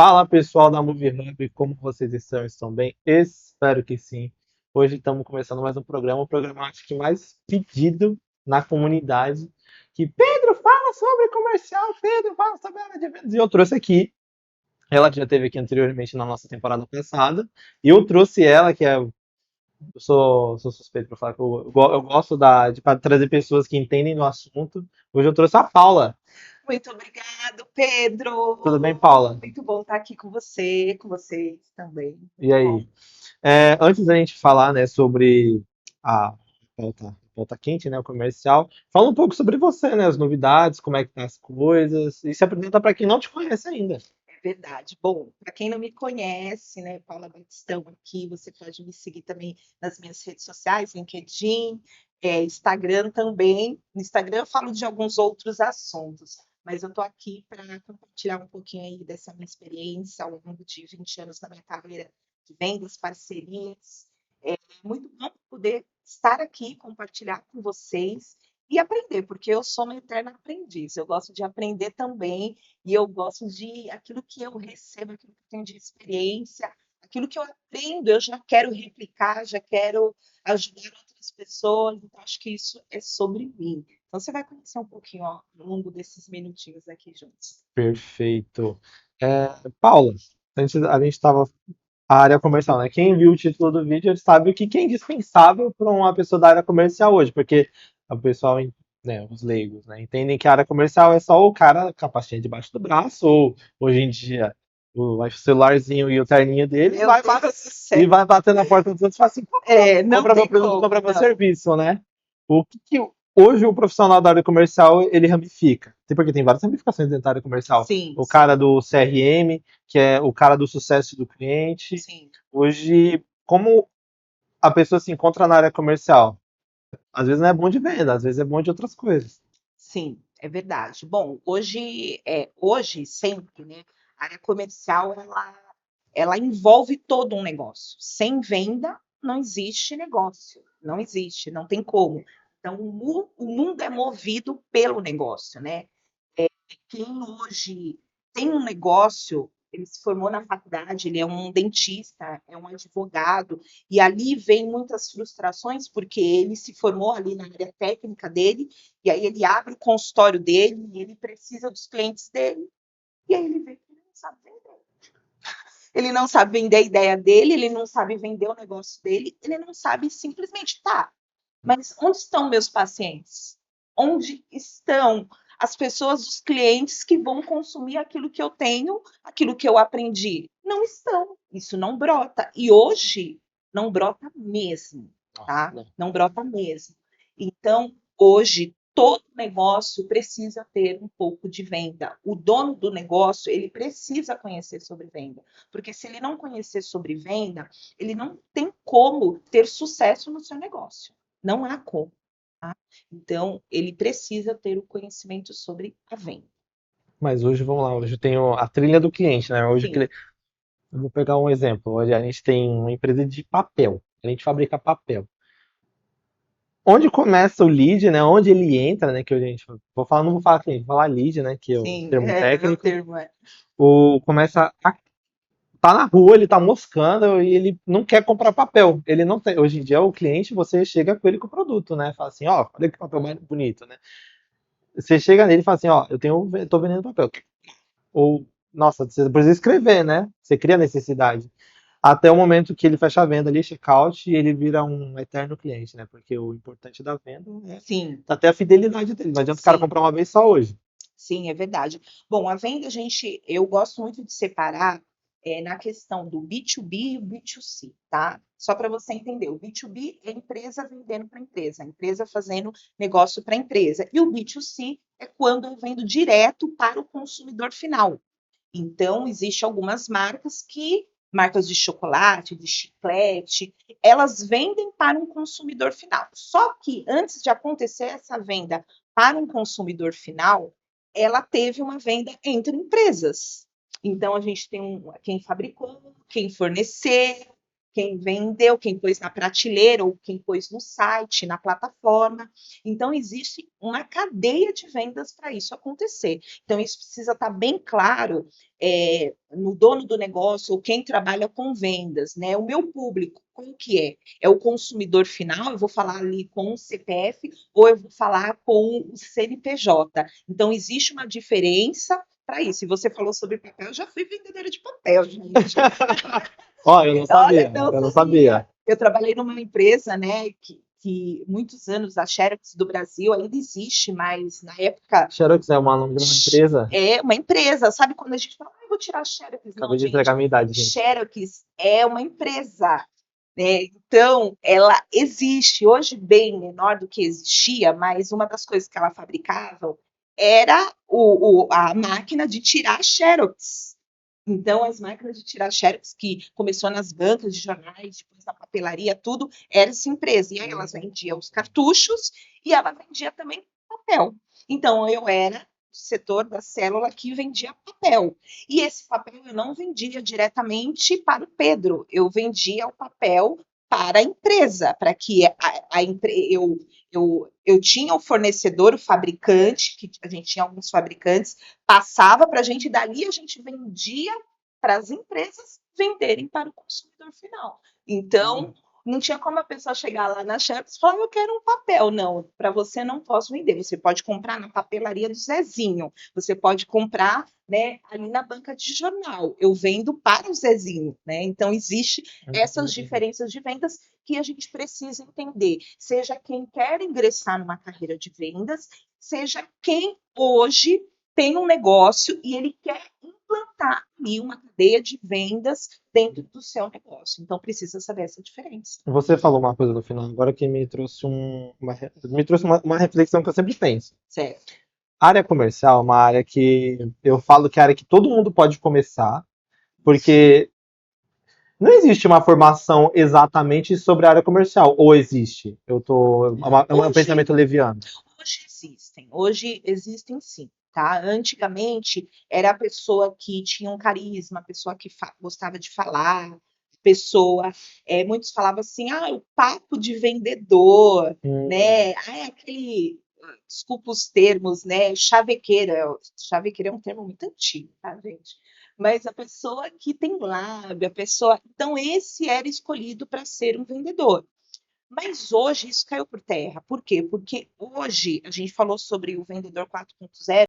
Fala pessoal da Movie Hub, como vocês estão? Estão bem? Espero que sim. Hoje estamos começando mais um programa, o programa acho que mais pedido na comunidade. Que Pedro fala sobre comercial, Pedro fala sobre área de vendas. E eu trouxe aqui, ela que já esteve aqui anteriormente na nossa temporada passada, e eu trouxe ela, eu sou suspeito para falar que eu gosto de trazer pessoas que entendem do assunto. Hoje eu trouxe a Paula. Muito obrigado, Pedro. Tudo bem, Paula? Muito bom estar aqui com você, com vocês também. E Muito bom. aí? Antes da gente falar, né, sobre a pauta quente, né, o comercial, fala um pouco sobre você, né, as novidades, como é que tá as coisas, e se apresenta para quem não te conhece ainda. É verdade. Bom, para quem não me conhece, né, Paula Batistão aqui, você pode me seguir também nas minhas redes sociais, LinkedIn, Instagram também. No Instagram eu falo de alguns outros assuntos, mas eu estou aqui para compartilhar um pouquinho aí dessa minha experiência ao longo de 20 anos na minha carreira de vendas, parcerias. É muito bom poder estar aqui, compartilhar com vocês e aprender, porque eu sou uma eterna aprendiz. Eu gosto de aprender também e eu gosto de aquilo que eu recebo, aquilo que eu tenho de experiência, aquilo que eu aprendo, eu já quero replicar, já quero ajudar outras pessoas. Então, acho que isso é sobre mim. Então, você vai conhecer um pouquinho ó, ao longo desses minutinhos aqui juntos. Perfeito. Paula, a gente estava a área comercial, né? Quem viu o título do vídeo sabe o que é indispensável para uma pessoa da área comercial hoje, porque o pessoal, né, os leigos, né, entendem que a área comercial é só o cara com a pastinha debaixo do braço, ou hoje em dia o celularzinho e o terninho dele Meu Deus do e céu! vai bater na porta dos outros e fala assim, Não compra meu tem produto, como, compra meu não. serviço, né? O que hoje o profissional da área comercial ele ramifica? Porque tem várias ramificações dentro da área comercial. Sim, O cara sim, do CRM, que é o cara do sucesso do cliente. sim. Hoje, como a pessoa se encontra na área comercial? Às vezes não é bom de venda, às vezes é bom de outras coisas. Sim, é verdade. Bom, hoje sempre, né, a área comercial ela envolve todo um negócio. Sem venda não existe negócio, não existe, não tem como. Então o mundo é movido pelo negócio, né? Quem hoje tem um negócio, ele se formou na faculdade, ele é um dentista, é um advogado, e ali vem muitas frustrações, porque ele se formou ali na área técnica dele, e aí ele abre o consultório dele, e ele precisa dos clientes dele, e aí ele vê que ele não sabe vender. Ele não sabe vender a ideia dele, ele não sabe vender o negócio dele, ele não sabe simplesmente, tá, mas onde estão meus pacientes? Onde estão as pessoas, os clientes que vão consumir aquilo que eu tenho, aquilo que eu aprendi? Não estão. Isso não brota. E hoje não brota mesmo, Nossa, tá? não. Não brota mesmo. Então, hoje todo negócio precisa ter um pouco de venda. O dono do negócio, ele precisa conhecer sobre venda, porque se ele não conhecer sobre venda, ele não tem como ter sucesso no seu negócio. Não há como. Tá? Então, ele precisa ter o conhecimento sobre a venda. Mas hoje, vamos lá, hoje eu tenho a trilha do cliente, né? Sim, Eu vou pegar um exemplo. Hoje a gente tem uma empresa de papel. A gente fabrica papel. Onde começa o lead, né? Onde ele entra, né? Que a gente vou falar, não vou falar cliente, vou falar lead, né? Que é o sim, termo é o técnico. termo. É. Começa tá na rua, ele tá moscando e ele não quer comprar papel. Ele não tem. Hoje em dia, o cliente, você chega com ele com o produto, né? Fala assim, ó, olha que papel mais bonito, né? Você chega nele e fala assim, ó, tô vendendo papel. Ou, nossa, você precisa escrever, né? Você cria necessidade. Até o momento que ele fecha a venda ali, check-out, e ele vira um eterno cliente, né? Porque o importante da venda é Sim, até a fidelidade dele. Não adianta o cara sim, comprar uma vez só hoje. sim, é verdade. Bom, a venda, eu gosto muito de separar na questão do B2B e o B2C, tá? Só para você entender, o B2B é a empresa vendendo para a empresa fazendo negócio para a empresa. E o B2C é quando eu vendo direto para o consumidor final. Então, existem algumas marcas de chocolate, de chiclete, elas vendem para um consumidor final. Só que antes de acontecer essa venda para um consumidor final, ela teve uma venda entre empresas. Então, a gente tem quem fabricou, quem forneceu, quem vendeu, quem pôs na prateleira ou quem pôs no site, na plataforma. Então, existe uma cadeia de vendas para isso acontecer. Então, isso precisa estar bem claro no dono do negócio ou quem trabalha com vendas, né? O meu público, como que é? É o consumidor final, eu vou falar ali com o CPF ou eu vou falar com o CNPJ. Então, existe uma diferença para isso. E você falou sobre papel, eu já fui vendedora de papel, gente. Ó, eu não Olha, sabia, não eu não sabia. sabia. Eu trabalhei numa empresa, né, que muitos anos, a Xerox do Brasil ainda existe, mas na época Xerox é o nome de uma empresa. é uma empresa. Sabe quando a gente fala, ah, eu vou tirar a Xerox? Não, Acabei de entregar gente. a minha idade, gente. Xerox é uma empresa, né? Então, ela existe hoje bem menor do que existia, mas uma das coisas que ela fabricava era a máquina de tirar Xerox. Então, as máquinas de tirar Xerox, que começou nas bancas de jornais, depois na papelaria, tudo, era essa empresa. E aí elas vendiam os cartuchos e ela vendia também papel. Então, eu era do setor da célula que vendia papel. E esse papel eu não vendia diretamente para o Pedro, eu vendia o papel para a empresa, para que eu tinha o fornecedor, o fabricante, que a gente tinha alguns fabricantes, passava para a gente, e dali a gente vendia para as empresas venderem para o consumidor final. Então, não tinha como a pessoa chegar lá na Xerox e falar, eu quero um papel. Não, para você não posso vender. Você pode comprar na papelaria do Zezinho, você pode comprar, né, ali na banca de jornal. Eu vendo para o Zezinho, né? Então, existe essas diferenças de vendas que a gente precisa entender. Seja quem quer ingressar numa carreira de vendas, seja quem hoje tem um negócio e ele quer implantar ali uma cadeia de vendas dentro do seu negócio. Então, precisa saber essa diferença. Você falou uma coisa no final agora que me trouxe uma reflexão que eu sempre penso. Certo. A área comercial é uma área que eu falo que é a área que todo mundo pode começar, porque não existe uma formação exatamente sobre a área comercial, ou existe? É um Hoje, pensamento leviano. hoje existem sim, tá? Antigamente era a pessoa que tinha um carisma, a pessoa que gostava de falar, pessoa, muitos falavam assim, ah, o papo de vendedor, né? Ah, é aquele, desculpa os termos, né? Chavequeira. Chavequeira é um termo muito antigo, tá, gente? Mas a pessoa que tem lábio, a pessoa. Então, esse era escolhido para ser um vendedor. Mas hoje isso caiu por terra. Por quê? Porque hoje a gente falou sobre o vendedor 4.0,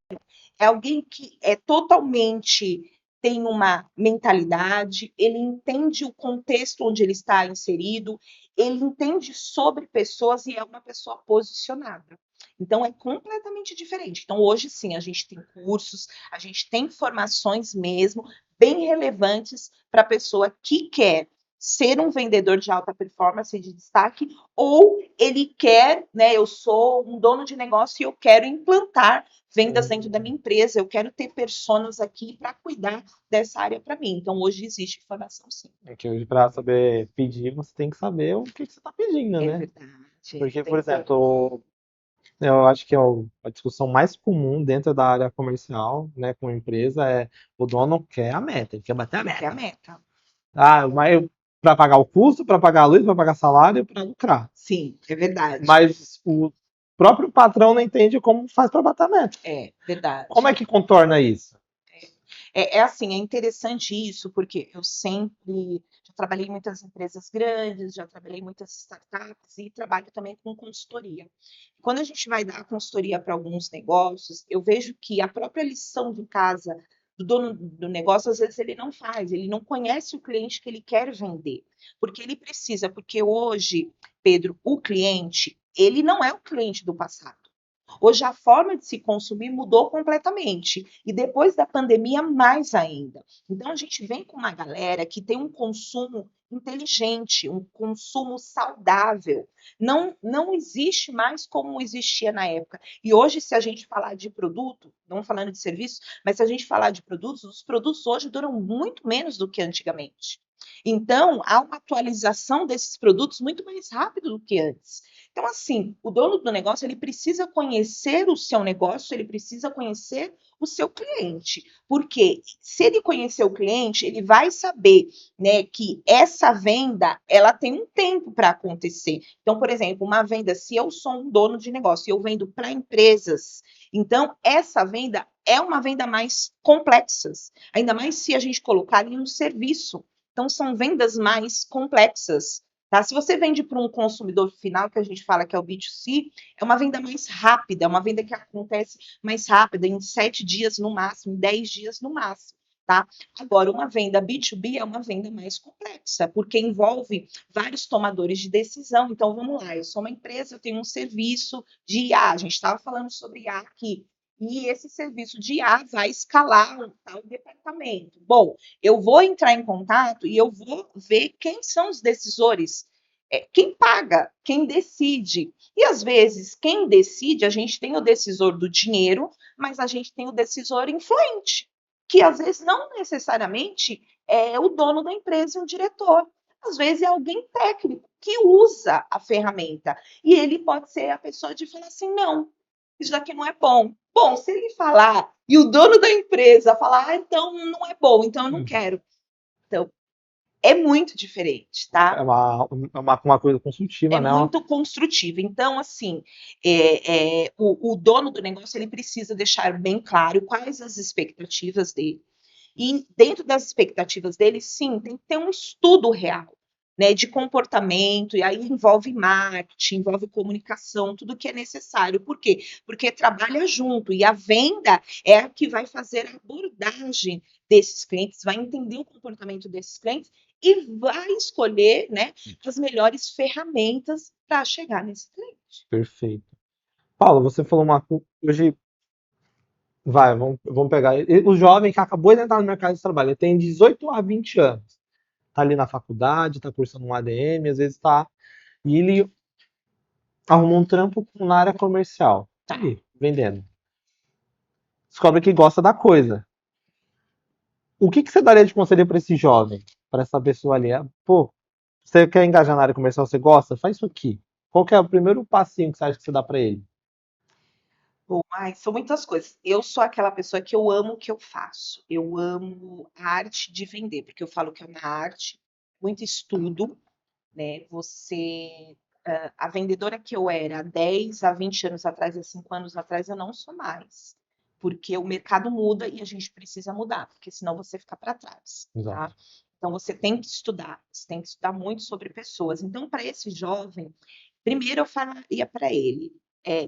é alguém que é totalmente tem uma mentalidade, ele entende o contexto onde ele está inserido, ele entende sobre pessoas e é uma pessoa posicionada. Então é completamente diferente. Então hoje sim, a gente tem cursos, a gente tem formações mesmo bem relevantes para a pessoa que quer ser um vendedor de alta performance e de destaque, ou ele quer, né? Eu sou um dono de negócio e eu quero implantar vendas dentro da minha empresa, eu quero ter pessoas aqui para cuidar dessa área para mim. Então, hoje existe formação, sim. É que hoje, para saber pedir, você tem que saber o que você está pedindo, É né? verdade. Porque, Tem por que saber. exemplo, eu acho que a discussão mais comum dentro da área comercial, né, com a empresa, é o dono quer a meta, ele quer bater a Ele quer a meta. meta. Ah, mas para pagar o custo, para pagar a luz, para pagar salário, para lucrar. Sim, é verdade. Mas o próprio patrão não entende como faz para bater a meta. É Como é verdade. que contorna isso? É assim, é interessante isso, porque eu sempre já trabalhei em muitas empresas grandes, já trabalhei em muitas startups e trabalho também com consultoria. Quando a gente vai dar consultoria para alguns negócios, eu vejo que a própria lição de casa do dono do negócio, às vezes ele não faz, ele não conhece o cliente que ele quer vender, porque ele precisa, porque hoje, Pedro, o cliente, ele não é o cliente do passado. Hoje a forma de se consumir mudou completamente. E depois da pandemia, mais ainda. Então a gente vem com uma galera que tem um consumo inteligente, um consumo saudável. Não existe mais como existia na época. E hoje, se a gente falar de produto, não falando de serviço, mas se a gente falar de produtos, os produtos hoje duram muito menos do que antigamente. Então, há uma atualização desses produtos muito mais rápido do que antes. Então, assim, o dono do negócio, ele precisa conhecer o seu negócio, ele precisa conhecer o seu cliente. Porque se ele conhecer o cliente, ele vai saber, né, que essa venda, ela tem um tempo para acontecer. Então, por exemplo, uma venda, se eu sou um dono de negócio e eu vendo para empresas, então essa venda é uma venda mais complexa, ainda mais se a gente colocar em um serviço. Então, são vendas mais complexas. Tá? Se você vende para um consumidor final, que a gente fala que é o B2C, é uma venda mais rápida, é uma venda que acontece mais rápida, em 7 dias no máximo, em 10 dias no máximo. Tá? Agora, uma venda B2B é uma venda mais complexa, porque envolve vários tomadores de decisão. Então, vamos lá, eu sou uma empresa, eu tenho um serviço de IA, a gente estava falando sobre IA aqui, e esse serviço de IA vai escalar um tal departamento. Bom, eu vou entrar em contato e eu vou ver quem são os decisores, quem paga, quem decide. E às vezes, quem decide, a gente tem o decisor do dinheiro, mas a gente tem o decisor influente, que às vezes não necessariamente é o dono da empresa e o diretor. Às vezes é alguém técnico que usa a ferramenta. E ele pode ser a pessoa de falar assim: não, isso daqui não é bom. Bom, se ele falar e o dono da empresa falar, então não é bom, então eu não quero. Então, é muito diferente, tá? É uma coisa É consultiva, né? muito construtivo. Então, assim, o dono do negócio ele precisa deixar bem claro quais as expectativas dele. E dentro das expectativas dele, sim, tem que ter um estudo real, né, de comportamento, e aí envolve marketing, envolve comunicação, tudo que é necessário. Por quê? Porque trabalha junto, e a venda é a que vai fazer a abordagem desses clientes, vai entender o comportamento desses clientes e vai escolher, né, as melhores ferramentas para chegar nesse cliente. Perfeito. Paulo, você falou hoje, vai, vamos pegar. O jovem que acabou de entrar no mercado de trabalho, ele tem 18 a 20 anos. Tá ali na faculdade, tá cursando um ADM, às vezes tá. E ele arrumou um trampo na área comercial. Tá ali, vendendo. Descobre que gosta da coisa. O que você daria de conselho para esse jovem? Para essa pessoa ali? Pô, você quer engajar na área comercial, você gosta? Faz isso aqui. Qual que é o primeiro passinho que você acha que você dá para ele? Bom, ai, são muitas coisas. Eu sou aquela pessoa que eu amo o que eu faço. Eu amo a arte de vender, porque eu falo que é uma arte, muito estudo, né? A vendedora que eu era há 10 a 20 anos atrás, há 5 anos atrás, eu não sou mais. Porque o mercado muda e a gente precisa mudar, porque senão você fica para trás, tá? Exato. Então você tem que estudar, você tem que estudar muito sobre pessoas. Então, para esse jovem, primeiro eu falaria para ele,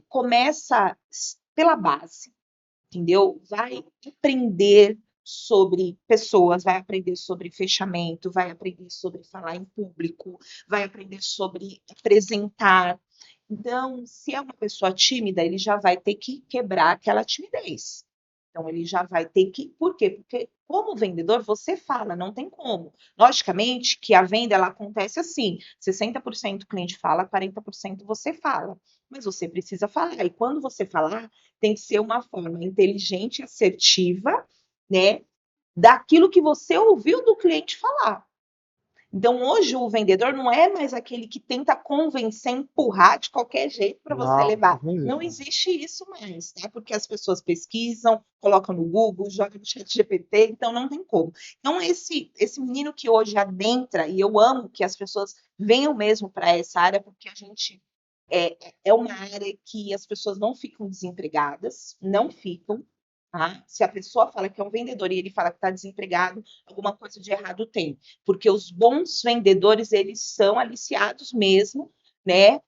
começa pela base, entendeu? Vai aprender sobre pessoas, vai aprender sobre fechamento, vai aprender sobre falar em público, vai aprender sobre apresentar. Então, se é uma pessoa tímida, ele já vai ter que quebrar aquela timidez. Então, ele já vai ter que. Por quê? Porque, como vendedor, você fala, não tem como. Logicamente que a venda ela acontece assim: 60% o cliente fala, 40% você fala. Mas você precisa falar. E quando você falar, tem que ser uma forma inteligente, assertiva, né? Daquilo que você ouviu do cliente falar. Então, hoje, o vendedor não é mais aquele que tenta convencer, empurrar de qualquer jeito para você Não, levar. não existe Não mais. existe isso mais, tá? Porque as pessoas pesquisam, colocam no Google, jogam no chat GPT, então não tem como. Então, esse menino que hoje adentra, e eu amo que as pessoas venham mesmo para essa área, porque a gente é uma área que as pessoas não ficam desempregadas, não ficam. Tá? Se a pessoa fala que é um vendedor e ele fala que está desempregado, alguma coisa de errado tem. Porque os bons vendedores, eles são aliciados mesmo, né?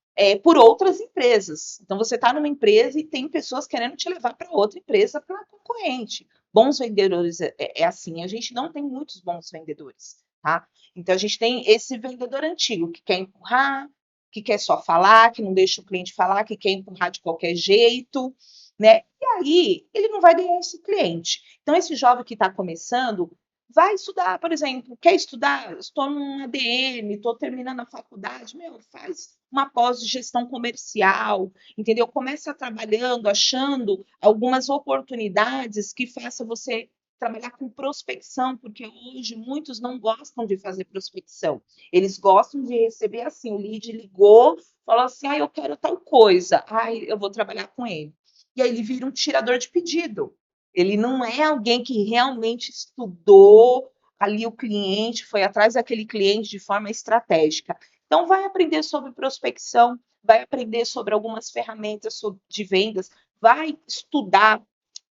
Por outras empresas. Então, você está numa empresa e tem pessoas querendo te levar para outra empresa, para concorrente. Bons vendedores é assim. A gente não tem muitos bons vendedores, tá? Então, a gente tem esse vendedor antigo que quer empurrar, que quer só falar, que não deixa o cliente falar, que quer empurrar de qualquer jeito, né? E aí ele não vai ganhar esse cliente. Então, esse jovem que está começando, vai estudar, por exemplo, quer estudar? Estou num ADM, estou terminando a faculdade, meu, faz uma pós de gestão comercial, entendeu? Começa trabalhando, achando algumas oportunidades que faça você trabalhar com prospecção, porque hoje muitos não gostam de fazer prospecção. Eles gostam de receber assim, o lead ligou, falou assim, eu quero tal coisa, eu vou trabalhar com ele. E aí ele vira um tirador de pedido. Ele não é alguém que realmente estudou ali o cliente, foi atrás daquele cliente de forma estratégica. Então, vai aprender sobre prospecção, vai aprender sobre algumas ferramentas de vendas, vai estudar,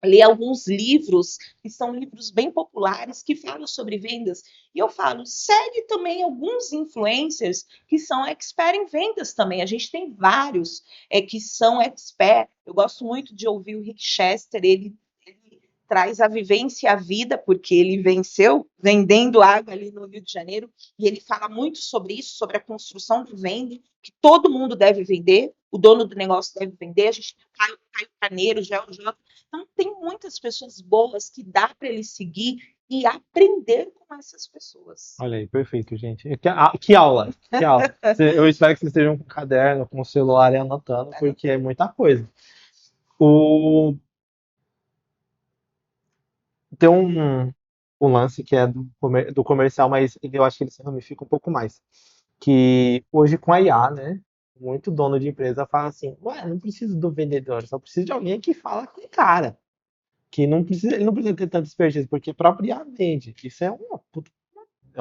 ler alguns livros, que são livros bem populares, que falam sobre vendas. E eu falo, segue também alguns influencers que são expert em vendas também. A gente tem vários que são expert. Eu gosto muito de ouvir o Rick Chester, ele traz a vivência e a vida, porque ele venceu vendendo água ali no Rio de Janeiro, e ele fala muito sobre isso, sobre a construção do venda, que todo mundo deve vender, o dono do negócio deve vender, a gente tem o Caio Carneiro, o Jota. Então, tem muitas pessoas boas que dá para ele seguir e aprender com essas pessoas. Olha aí, perfeito, gente. Que aula, que aula. Eu espero que vocês estejam com caderno, com o celular e anotando, porque é muita coisa. Tem um lance que é do comercial, mas eu acho que ele se ramifica um pouco mais. Que hoje com a IA, né? Muito dono de empresa fala assim, ué, não preciso do vendedor, só preciso de alguém que fala com o cara. Que não precisa, ele não precisa ter tanta expertise, porque próprio IA vende. Isso é uma puta,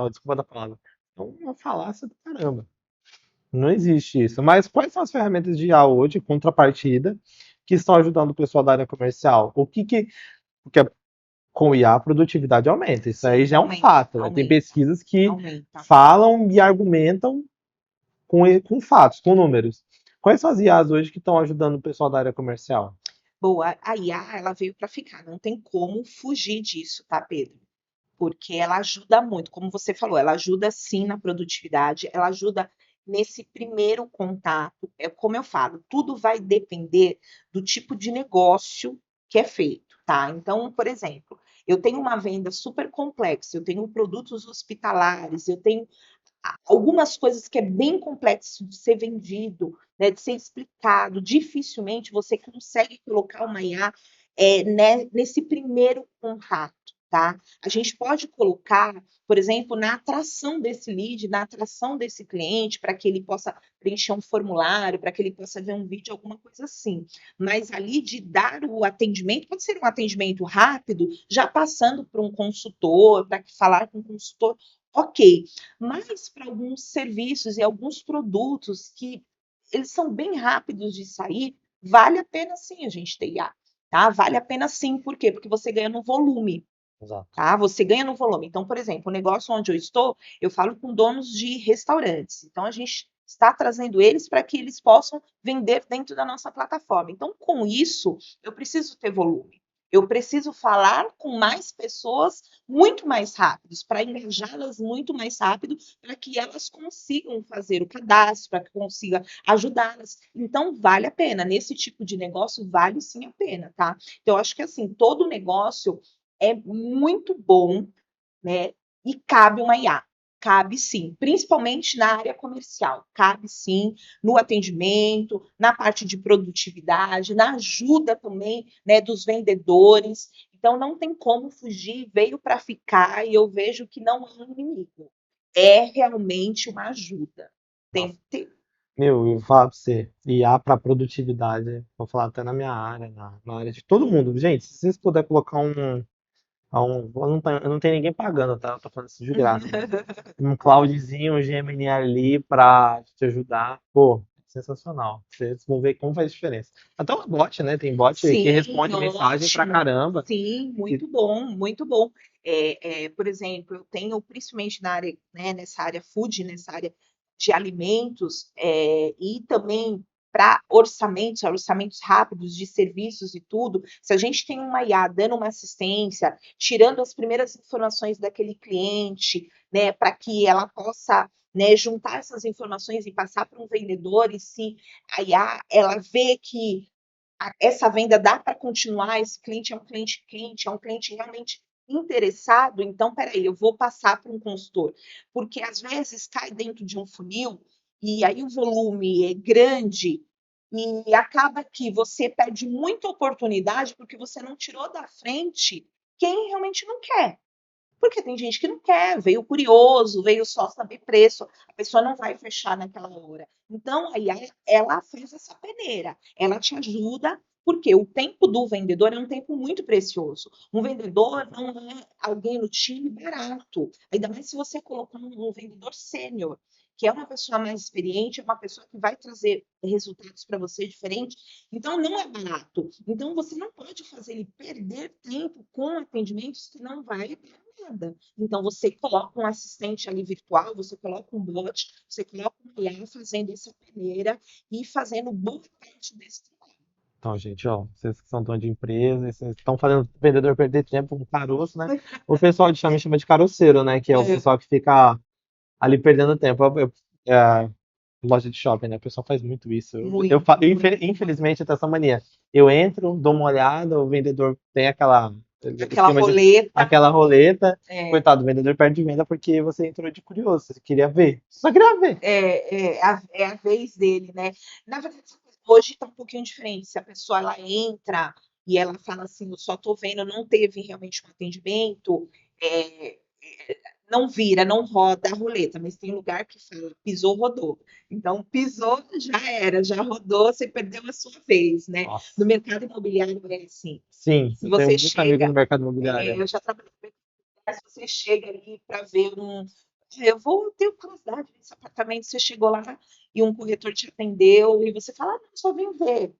desculpa da palavra, é uma falácia do caramba. Não existe isso. Mas quais são as ferramentas de IA hoje, contrapartida, que estão ajudando o pessoal da área comercial? Porque com IA a produtividade aumenta. Isso aí já é um fato. Tem pesquisas que falam e argumentam com fatos, com números. Quais são as IAs hoje que estão ajudando o pessoal da área comercial? Boa, a IA ela veio para ficar, não tem como fugir disso, tá, Pedro? Porque ela ajuda muito, como você falou, ela ajuda sim na produtividade, ela ajuda nesse primeiro contato. É como eu falo, tudo vai depender do tipo de negócio que é feito, tá? Então, por exemplo, eu tenho uma venda super complexa, eu tenho produtos hospitalares, eu tenho algumas coisas que é bem complexo de ser vendido, né, de ser explicado, dificilmente você consegue colocar uma IA né, nesse primeiro contato, tá? A gente pode colocar, por exemplo, na atração desse lead, na atração desse cliente, para que ele possa preencher um formulário, para que ele possa ver um vídeo, alguma coisa assim. Mas ali de dar o atendimento, pode ser um atendimento rápido, já passando por um consultor, para falar com um consultor, ok. Mas para alguns serviços e alguns produtos que eles são bem rápidos de sair, vale a pena sim a gente ter IA, tá? Vale a pena sim, por quê? Porque você ganha no volume. Exato. Tá? Você ganha no volume. Então, por exemplo, o negócio onde eu estou, eu falo com donos de restaurantes. Então, a gente está trazendo eles para que eles possam vender dentro da nossa plataforma. Então, com isso, eu preciso ter volume. Eu preciso falar com mais pessoas muito mais rápidos, para engajá-las muito mais rápido, para que elas consigam fazer o cadastro, para que consiga ajudá-las. Então, vale a pena. Nesse tipo de negócio, vale sim a pena, tá? Então, eu acho que assim, todo negócio é muito bom, né? E cabe uma IA. Cabe sim, principalmente na área comercial. Cabe sim no atendimento, na parte de produtividade, na ajuda também, né, dos vendedores. Então não tem como fugir, veio para ficar e eu vejo que não é um inimigo. É realmente uma ajuda. Tem que ter. Meu, eu vou falar pra você, IA para produtividade, vou falar até na minha área, na área de todo mundo. Gente, se vocês puderem colocar eu não tenho ninguém pagando, tá? Eu tô falando isso de graça. Um Claudezinho, um Gemini ali pra te ajudar. Pô, sensacional. Vocês vão ver como faz diferença. Até o bot, né? Tem bot que Sim, responde mensagem pra ótimo. caramba. Sim, muito bom, muito bom. Por exemplo, eu tenho principalmente na área, né, nessa área food, nessa área de alimentos, e também para orçamentos rápidos de serviços e tudo. Se a gente tem uma IA dando uma assistência, tirando as primeiras informações daquele cliente, né, para que ela possa, né, juntar essas informações e passar para um vendedor, e se a IA ela vê que essa venda dá para continuar, esse cliente é um cliente quente, é um cliente realmente interessado, então, peraí, eu vou passar para um consultor. Porque às vezes cai dentro de um funil e aí o volume é grande e acaba que você perde muita oportunidade porque você não tirou da frente quem realmente não quer. Porque tem gente que não quer, veio curioso, veio só saber preço, a pessoa não vai fechar naquela hora. Então, aí ela fez essa peneira, ela te ajuda, porque o tempo do vendedor é um tempo muito precioso. Um vendedor não é alguém no time barato, ainda mais se você colocar um vendedor sênior, que é uma pessoa mais experiente, é uma pessoa que vai trazer resultados para você diferentes. Então, não é barato. Então, você não pode fazer ele perder tempo com atendimentos que não vai dar nada. Então, você coloca um assistente ali virtual, você coloca um bot, você coloca um IA fazendo essa peneira e fazendo boa parte desse trabalho. Então, gente, ó, vocês que são donos de empresa, vocês estão fazendo o vendedor perder tempo com caroço, né? O pessoal de chama de caroceiro, né? Que é o É, pessoal que fica ali perdendo tempo. É, loja de shopping, né? O pessoal faz muito isso. muito, muito. Infelizmente, eu tenho essa mania. Eu entro, dou uma olhada, o vendedor tem aquela Aquela esquema de roleta, aquela roleta. é, Coitado, o vendedor perde venda porque você entrou de curioso, você queria ver. Só queria ver. é a vez dele, né? Na verdade, hoje está um pouquinho diferente. Se a pessoa ela entra e ela fala assim, eu só estou vendo, não teve realmente um atendimento, é, não vira, não roda a roleta, mas tem lugar que fala pisou, rodou. Então, pisou, já era, já rodou, você perdeu a sua vez, né? No Nossa. mercado imobiliário é assim. Sim, Se eu tenho você muito amigo no chega, mercado imobiliário. eu já trabalhei com se você chega ali para ver eu vou ter curiosidade nesse apartamento, você chegou lá e um corretor te atendeu e você fala, não, só vim ver.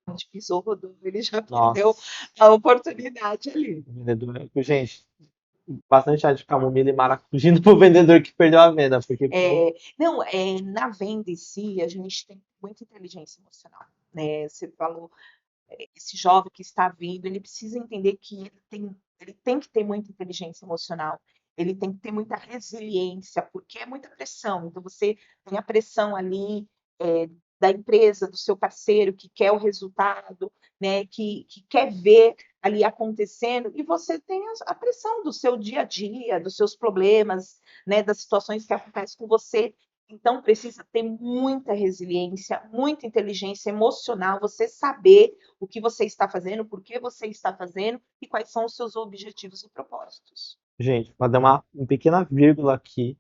A gente pisou, rodou, ele já perdeu Nossa, a oportunidade ali. o vendedor. Gente, bastante chá de camomila e maracujina pro vendedor que perdeu a venda, porque, pô, Não, na venda em si, a gente tem muita inteligência emocional, né? Você falou, esse jovem que está vindo, ele precisa entender que ele tem que ter muita inteligência emocional, ele tem que ter muita resiliência, porque é muita pressão. Então, você tem a pressão ali da empresa, do seu parceiro que quer o resultado, né, que quer ver ali acontecendo, e você tem a pressão do seu dia a dia, dos seus problemas, né, das situações que acontecem com você. Então, precisa ter muita resiliência, muita inteligência emocional, você saber o que você está fazendo, por que você está fazendo e quais são os seus objetivos e propósitos. gente, para dar uma pequena vírgula aqui,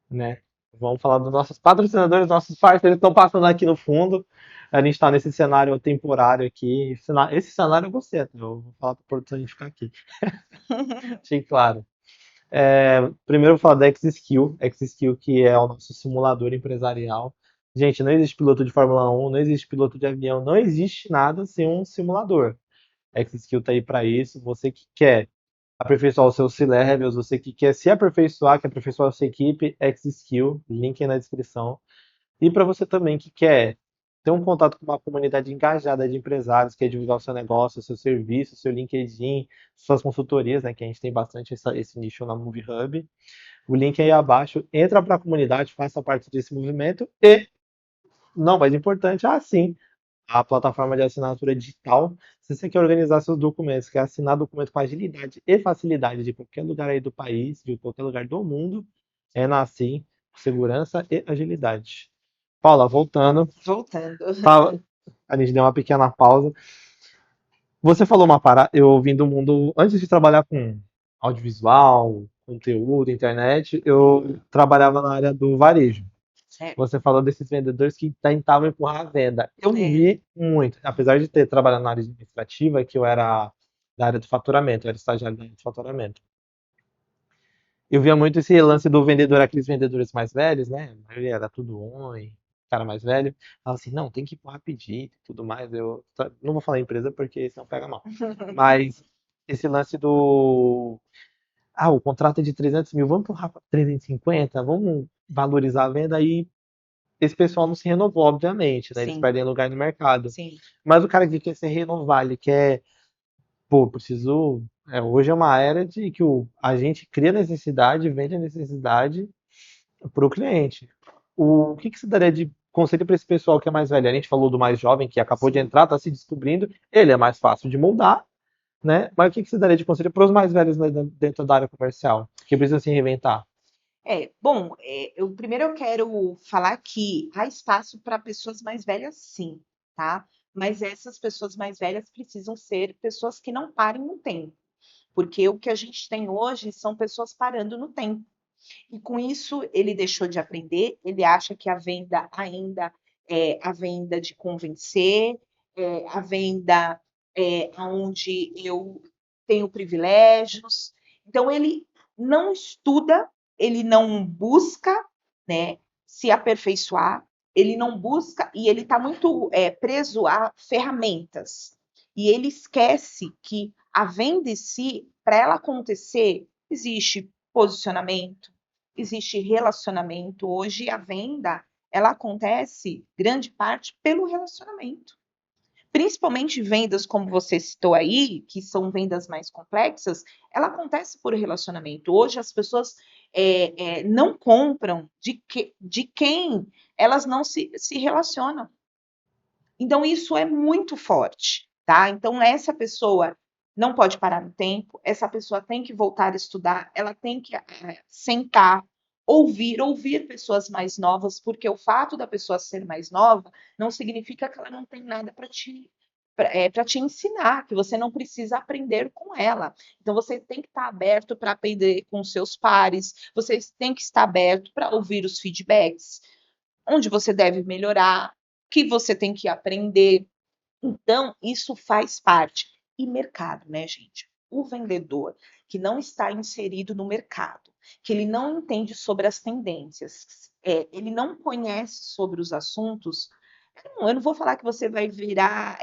né? Vamos falar dos nossos patrocinadores, nossos parceiros estão passando aqui no fundo. A gente está nesse cenário temporário aqui. Esse cenário eu gostei, até. Eu vou falar para o produtor a gente ficar aqui. Achei claro. Primeiro eu vou falar da X-Skill. X-Skill que é o nosso simulador empresarial. Gente, não existe piloto de Fórmula 1, não existe piloto de avião, não existe nada sem um simulador. X-Skill está aí para isso. Você que quer aperfeiçoar os seus C-Levels, você que quer se aperfeiçoar, quer aperfeiçoar a sua equipe, X-Skill, link aí na descrição. E para você também que quer ter um contato com uma comunidade engajada de empresários, quer divulgar o seu negócio, o seu serviço, o seu LinkedIn, suas consultorias, né, que a gente tem bastante esse nicho na Movie Hub. O link aí abaixo, entra para a comunidade, faça parte desse movimento e, não mais importante, sim, a plataforma de assinatura digital. Se você quer organizar seus documentos, quer assinar documento com agilidade e facilidade de qualquer lugar aí do país, de qualquer lugar do mundo, é na Assim, segurança e agilidade. Paula, voltando, Voltando. a gente deu uma pequena pausa. Você falou uma parada, eu vim do mundo, antes de trabalhar com audiovisual, conteúdo, internet, eu trabalhava na área do varejo. Certo. Você falou desses vendedores que tentavam empurrar a venda. Eu vi muito, apesar de ter trabalhado na área administrativa, que eu era da área do faturamento, eu era estagiário da área de faturamento. Eu via muito esse lance do vendedor, aqueles vendedores mais velhos, né? A maioria era tudo homem, cara mais velho. Fala assim, não, tem que empurrar pedido e tudo mais. Não vou falar empresa porque senão pega mal. Mas esse lance do o contrato é de 300 mil, vamos empurrar para 350, vamos valorizar a venda. Aí esse pessoal não se renovou, obviamente, né? Eles Sim, perdem lugar no mercado. sim. Mas o cara que quer se renovar, ele quer, pô, preciso. Hoje é uma era de que a gente cria necessidade, vende a necessidade para o cliente. O que você daria de conselho para esse pessoal que é mais velho? A gente falou do mais jovem, que acabou de Sim. entrar, está se descobrindo, ele é mais fácil de moldar, né? Mas o que você daria de conselho para os mais velhos, né, dentro da área comercial, que precisam se reinventar? Bom, primeiro eu quero falar que há espaço para pessoas mais velhas, sim, tá? Mas essas pessoas mais velhas precisam ser pessoas que não parem no tempo. Porque o que a gente tem hoje são pessoas parando no tempo. E com isso ele deixou de aprender, ele acha que a venda ainda é a venda de convencer, é a venda onde eu tenho privilégios. Então ele não estuda, ele não busca, né, se aperfeiçoar, ele não busca e ele está muito preso a ferramentas. E ele esquece que a venda em si, para ela acontecer, existe posicionamento, existe relacionamento. Hoje a venda, ela acontece grande parte pelo relacionamento. Principalmente vendas como você citou aí, que são vendas mais complexas, ela acontece por relacionamento. Hoje as pessoas não compram de quem elas não se relacionam. Então isso é muito forte, tá? Então essa pessoa não pode parar no tempo, essa pessoa tem que voltar a estudar, ela tem que sentar, ouvir pessoas mais novas, porque o fato da pessoa ser mais nova não significa que ela não tem nada para te ensinar, que você não precisa aprender com ela. Então você tem que estar aberto para aprender com seus pares, você tem que estar aberto para ouvir os feedbacks, onde você deve melhorar, que você tem que aprender. Então, isso faz parte. E mercado, né, gente? O vendedor que não está inserido no mercado, que ele não entende sobre as tendências, ele não conhece sobre os assuntos, eu não vou falar que você vai virar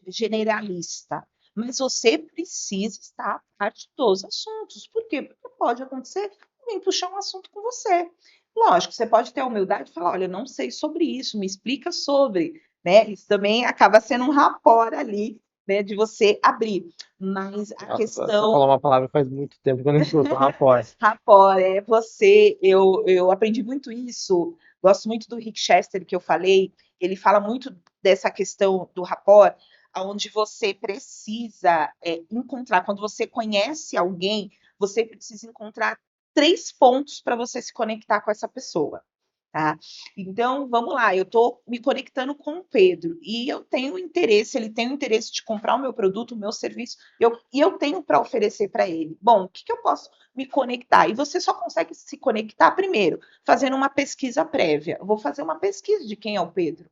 generalista, mas você precisa estar a parte dos assuntos. Por quê? Porque pode acontecer alguém puxar um assunto com você. Lógico, você pode ter a humildade e falar, olha, eu não sei sobre isso, me explica sobre, né? Isso também acaba sendo um rapport ali, né, de você abrir. Mas a Nossa, você falou questão uma palavra que faz muito tempo que eu não escuto, rapport. rapport é você, eu aprendi muito isso, gosto muito do Rick Chester que eu falei, ele fala muito dessa questão do rapport, onde você precisa encontrar, quando você conhece alguém, você precisa encontrar 3 pontos para você se conectar com essa pessoa. Tá? Então, vamos lá, eu estou me conectando com o Pedro e eu tenho interesse, ele tem o interesse de comprar o meu produto, o meu serviço, e eu tenho para oferecer para ele. Bom, o que, que eu posso me conectar? E você só consegue se conectar, primeiro, fazendo uma pesquisa prévia. Eu vou fazer uma pesquisa de quem é o Pedro.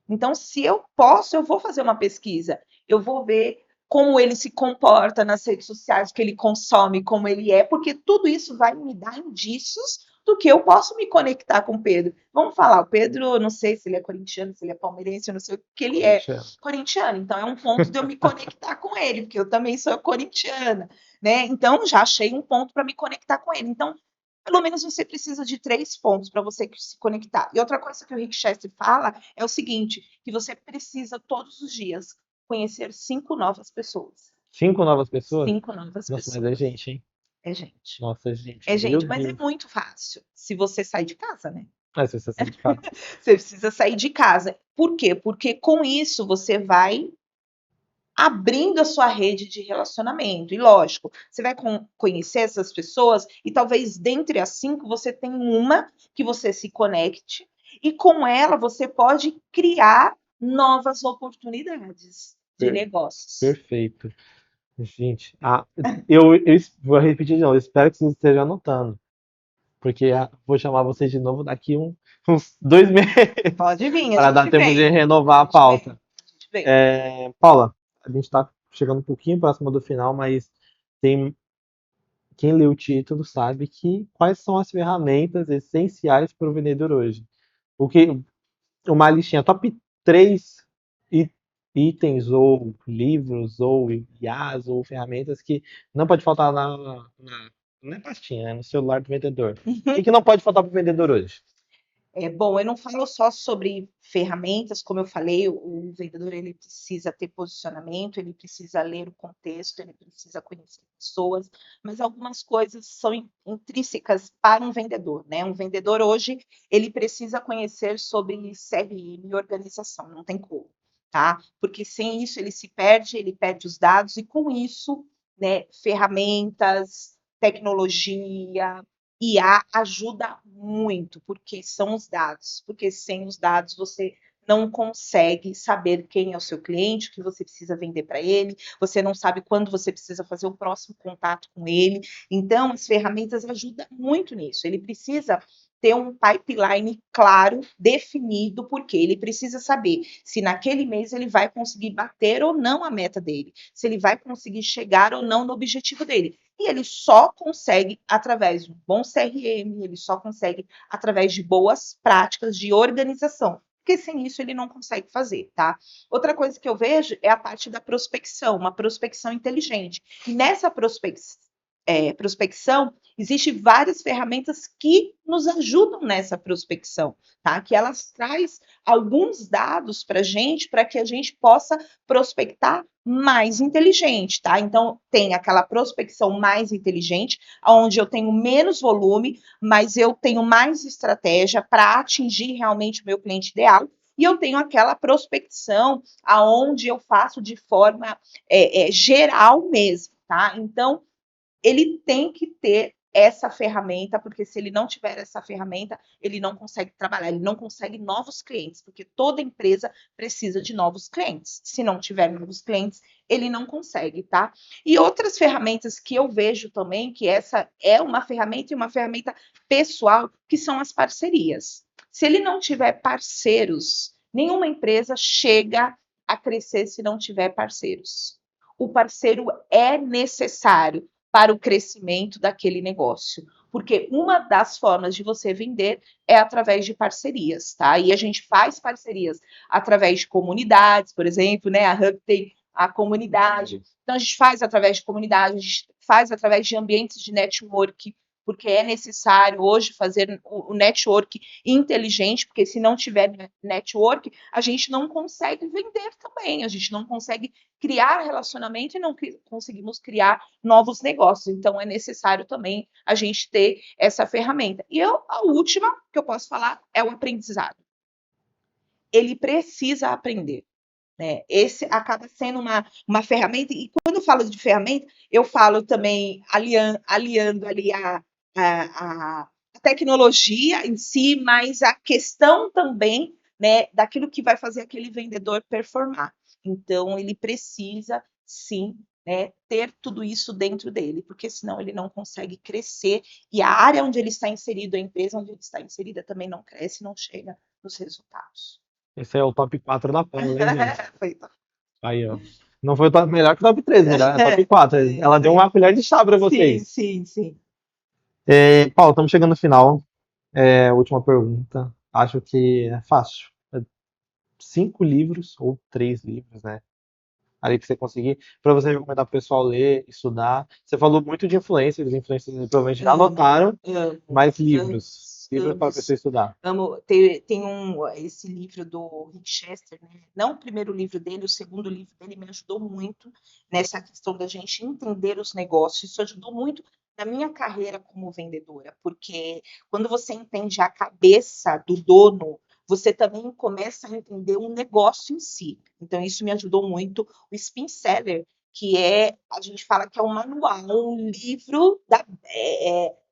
Então, se eu posso, eu vou fazer uma pesquisa. Eu vou ver como ele se comporta nas redes sociais, o que ele consome, como ele é, porque tudo isso vai me dar indícios do que eu posso me conectar com o Pedro. Vamos falar, o Pedro, não sei se ele é corintiano, se ele é palmeirense, eu não sei o que ele é. Corintiano. Corintiano, então é um ponto de eu me conectar com ele, porque eu também sou corintiana, né? Então já achei um ponto para me conectar com ele. Então, pelo menos você precisa de 3 pontos para você se conectar. E outra coisa que o Rick Chester fala é o seguinte, que você precisa todos os dias conhecer 5 novas pessoas. 5 novas pessoas? 5 novas Nossa, mas é pessoas. gente, hein? É gente. Nossa, gente, É meu gente, mas é Deus. muito fácil. Se você sair de casa, né? Mas você sai de casa. Você precisa sair de casa. Por quê? Porque com isso você vai abrindo a sua rede de relacionamento. E lógico, você vai conhecer essas pessoas e talvez dentre as 5 você tenha uma que você se conecte e com ela você pode criar novas oportunidades de Per- negócios. Perfeito. Gente, vou repetir de novo, eu espero que vocês estejam anotando, porque vou chamar vocês de novo daqui uns 2 meses Pode vir, a para dar gente tempo de vem. renovar a A gente vem. pauta. A gente vem. Paula, a gente está chegando um pouquinho próximo do final, mas tem quem lê o título sabe que quais são as ferramentas essenciais para o vendedor hoje. O que uma listinha top 3 itens ou livros ou IAs ou ferramentas que não pode faltar na pastinha, né, no celular do vendedor. O que não pode faltar para o vendedor hoje? Bom, eu não falo só sobre ferramentas, como eu falei, o vendedor ele precisa ter posicionamento, ele precisa ler o contexto, ele precisa conhecer pessoas, mas algumas coisas são intrínsecas para um vendedor, né? Um vendedor hoje ele precisa conhecer sobre CRM e organização, não tem como, tá? Porque sem isso ele perde os dados e com isso, né, ferramentas, tecnologia IA ajuda muito, porque são os dados, porque sem os dados você não consegue saber quem é o seu cliente, o que você precisa vender para ele, você não sabe quando você precisa fazer o próximo contato com ele. Então, as ferramentas ajudam muito nisso. Ele precisa ter um pipeline claro, definido, porque ele precisa saber se naquele mês ele vai conseguir bater ou não a meta dele, se ele vai conseguir chegar ou não no objetivo dele. E ele só consegue através de um bom CRM, ele só consegue através de boas práticas de organização, porque sem isso ele não consegue fazer, tá? Outra coisa que eu vejo é a parte da prospecção, uma prospecção inteligente. E nessa prospecção, existem várias ferramentas que nos ajudam nessa prospecção, tá? Que elas traz alguns dados para que a gente possa prospectar mais inteligente, tá? Então, tem aquela prospecção mais inteligente, onde eu tenho menos volume, mas eu tenho mais estratégia para atingir realmente o meu cliente ideal. E eu tenho aquela prospecção aonde eu faço de forma geral mesmo, tá? Então, ele tem que ter essa ferramenta, porque se ele não tiver essa ferramenta, ele não consegue trabalhar, ele não consegue novos clientes, porque toda empresa precisa de novos clientes. Se não tiver novos clientes, ele não consegue, tá? E outras ferramentas que eu vejo também, que essa é uma ferramenta e uma ferramenta pessoal, que são as parcerias. Se ele não tiver parceiros, nenhuma empresa chega a crescer se não tiver parceiros. O parceiro é necessário para o crescimento daquele negócio. Porque uma das formas de você vender é através de parcerias, tá? E a gente faz parcerias através de comunidades, por exemplo, né? A Hub tem a comunidade. Então, a gente faz através de comunidade, a gente faz através de ambientes de network, porque é necessário hoje fazer o network inteligente, porque se não tiver network, a gente não consegue vender também, a gente não consegue criar relacionamento e não conseguimos criar novos negócios. Então, é necessário também a gente ter essa ferramenta. E a última que eu posso falar é o aprendizado. Ele precisa aprender. Né? Esse acaba sendo uma ferramenta, e quando eu falo de ferramenta, eu falo também aliando ali a tecnologia em si, mas a questão também, né, daquilo que vai fazer aquele vendedor performar. Então, ele precisa, sim, né, ter tudo isso dentro dele, porque senão ele não consegue crescer, e a área onde ele está inserido, a empresa onde ele está inserida, também não cresce, não chega nos resultados. Esse é o top 4 da Paula, hein, gente? Aí, ó. Não foi melhor que o top 3, melhor, é top 4. Ela deu uma colher de chá pra vocês. Sim. Paulo, estamos chegando no final. Última pergunta. Acho que é fácil. 5 livros ou 3 livros, né? Ali que você conseguir, para você recomendar pro pessoal ler, estudar. Você falou muito de influências, os influencers provavelmente já anotaram, mas livros para a pessoa estudar. Tem esse livro do Rick Chester, né? Não o primeiro livro dele, o segundo livro dele me ajudou muito nessa questão da gente entender os negócios. Isso ajudou muito na minha carreira como vendedora, porque quando você entende a cabeça do dono, você também começa a entender o negócio em si. Então, isso me ajudou muito. O Spin Seller, que a gente fala que é um manual, um livro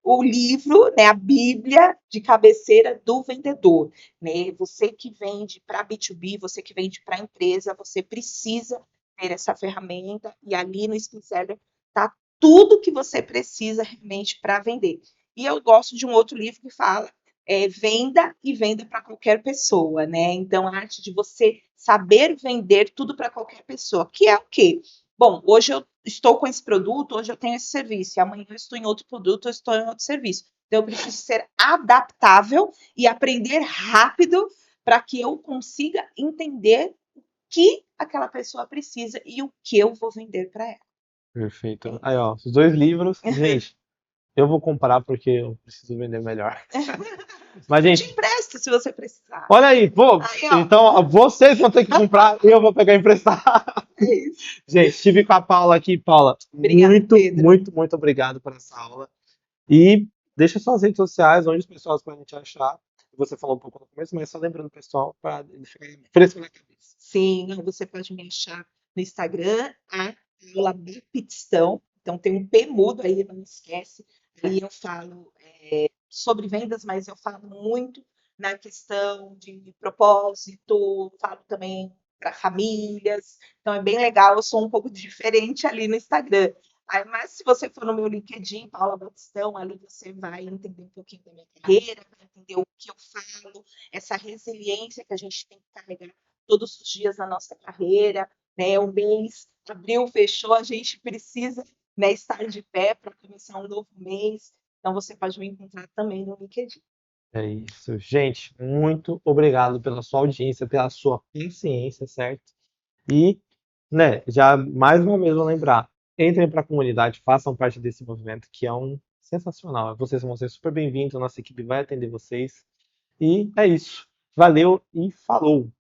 o livro, né, a Bíblia de cabeceira do vendedor, né? Você que vende para B2B, você que vende para empresa, você precisa ter essa ferramenta, e ali no Spin Seller tá tudo que você precisa realmente para vender. E eu gosto de um outro livro que fala venda e venda para qualquer pessoa, né? Então, a arte de você saber vender tudo para qualquer pessoa, que é o quê? Bom, hoje eu estou com esse produto, hoje eu tenho esse serviço, e amanhã eu estou em outro produto, eu estou em outro serviço. Então, eu preciso ser adaptável e aprender rápido para que eu consiga entender o que aquela pessoa precisa e o que eu vou vender para ela. Perfeito. Aí, ó, os 2 livros. Gente, eu vou comprar porque eu preciso vender melhor. Mas, Eu gente, te empresto se você precisar. olha aí, pô. Aí, então, vocês vão ter que comprar e eu vou pegar emprestado. É isso. Gente, estive com a Paula aqui. Paula, Obrigada, muito, Pedro. muito obrigado por essa aula. E deixa suas redes sociais, onde os pessoas podem te achar. Você falou um pouco no começo, mas só lembrando o pessoal para ele ficar fresco na cabeça. Sim, você pode me achar no Instagram, a Paula Baptistão. Então tem um P mudo aí, não esquece. Ali eu falo sobre vendas, mas eu falo muito na questão de propósito, falo também para famílias. Então é bem legal, eu sou um pouco diferente ali no Instagram. Aí, mas se você for no meu LinkedIn, Paula Batistão, ali você vai entender um pouquinho da minha carreira, vai entender o que eu falo, essa resiliência que a gente tem que carregar todos os dias na nossa carreira, né? O mês abril fechou, a gente precisa, né, estar de pé para começar um novo mês. Então você pode me encontrar também no LinkedIn. É isso. Gente, muito obrigado pela sua audiência, pela sua paciência, certo? E, né, já mais uma vez vou lembrar, entrem para a comunidade, façam parte desse movimento que é um sensacional. Vocês vão ser super bem-vindos, a nossa equipe vai atender vocês. E é isso. Valeu e falou!